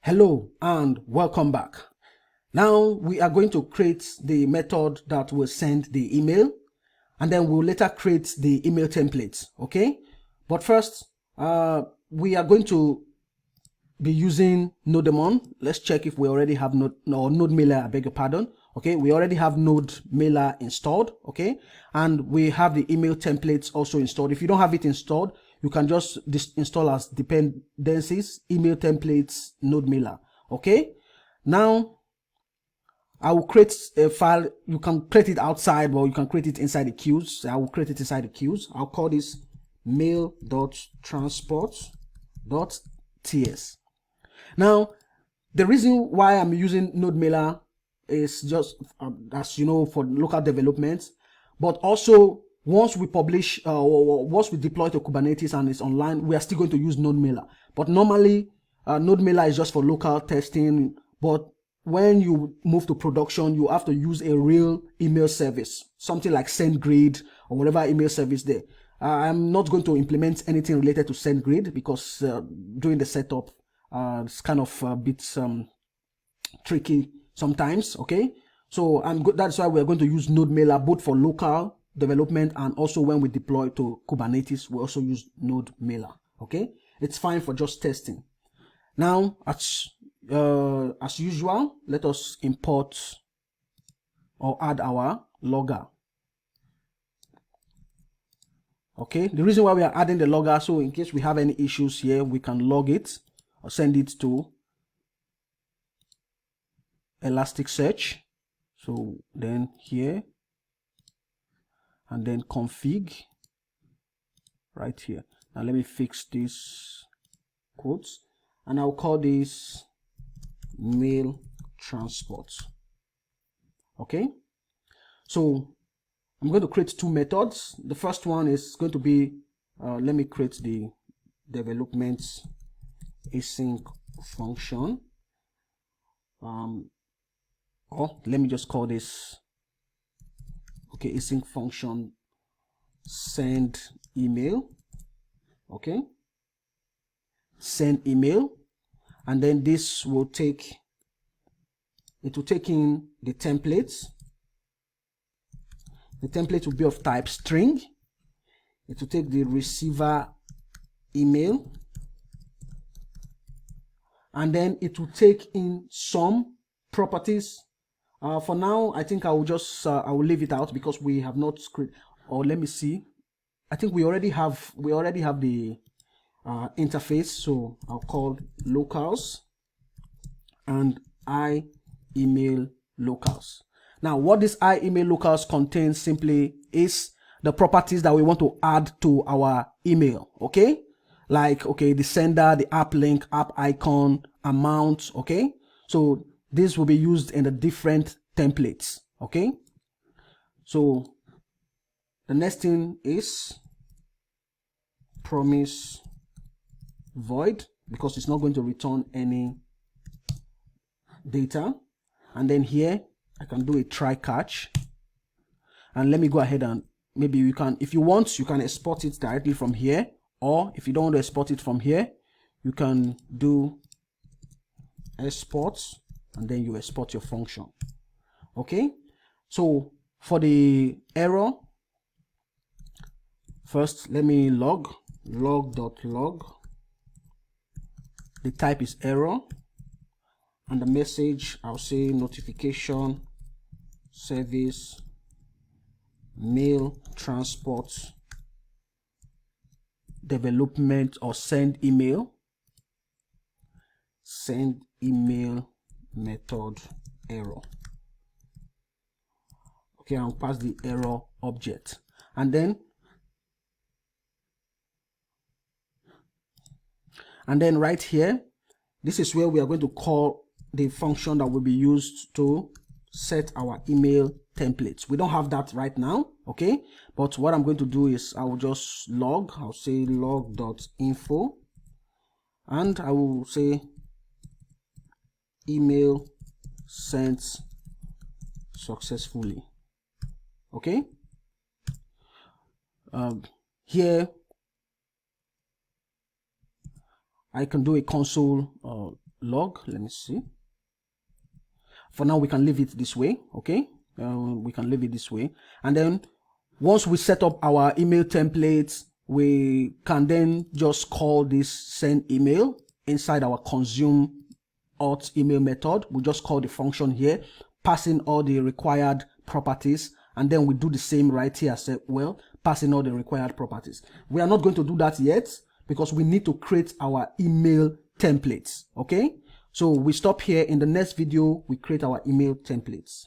Hello and welcome back. Now we are going to create the method that will send the email, and then we'll later create the email templates. Okay, but first we are going to be using Nodemon. Let's check if we already have NodeMailer. I beg your pardon. Okay, we already have NodeMailer installed. Okay, and we have the email templates also installed. If you don't have it installed, you can just install as dependencies, email templates, NodeMailer. Okay, now I will create a file. You can create it outside, or you can create it inside the queues. I will create it inside the queues. I'll call this mail.transport.ts. Now, the reason why I'm using NodeMailer is just, as you know, for local development, but also once we publish or once we deploy to Kubernetes and it's online, we are still going to use NodeMailer. But normally, NodeMailer is just for local testing. But when you move to production, you have to use a real email service, something like SendGrid or whatever email service there. I'm not going to implement anything related to SendGrid because doing the setup, it's kind of a bit tricky sometimes. Okay, so that's why we're going to use NodeMailer both for local development and also when we deploy to Kubernetes, we also use NodeMailer. Okay, it's fine for just testing. Now, as usual, let us import or add our logger. Okay, the reason why we are adding the logger, so in case we have any issues here, we can log it or send it to Elasticsearch. So then here, and then config right here. Now let me fix these quotes, and I'll call this mail transport. Okay, so I'm going to create two methods. The first one is going to be, let me create the development async function. Or let me just call this, okay, async function send email. Okay, send email, and then this will take, it will take in the templates. The template will be of type string. It will take the receiver email, and then it will take in some properties. For now, I think I will just I will leave it out because we have not created. Or let me see. I think we already have the interface. So I'll call locals and email locals. Now, what this email locals contains simply is the properties that we want to add to our email. Okay, like the sender, the app link, app icon, amount. Okay, so this will be used in the different templates. Okay, so the next thing is promise void, because it's not going to return any data. And then here I can do a try catch, and let me go ahead and maybe you can, if you want, you can export it directly from here, or if you don't want to export it from here, you can do export and then you export your function. Okay, so for the error, first let me log log.log. The type is error, and the message, I'll say notification service mail transport development or send email method error. Okay, I'll pass the error object, and then right here, this is where we are going to call the function that will be used to set our email templates. We don't have that right now. Okay, but what I'm going to do is I will just log. I'll say log.info, and I will say email sent successfully. Okay, here I can do a console log. Let me see. For now, we can leave it this way. Okay, we can leave it this way. And then once we set up our email templates, we can then just call this send email inside our consume auth email method. We just call the function here, passing all the required properties, and then we do the same right here as well, passing all the required properties. We are not going to do that yet because we need to create our email templates. Okay, so we stop here. In the next video, we create our email templates.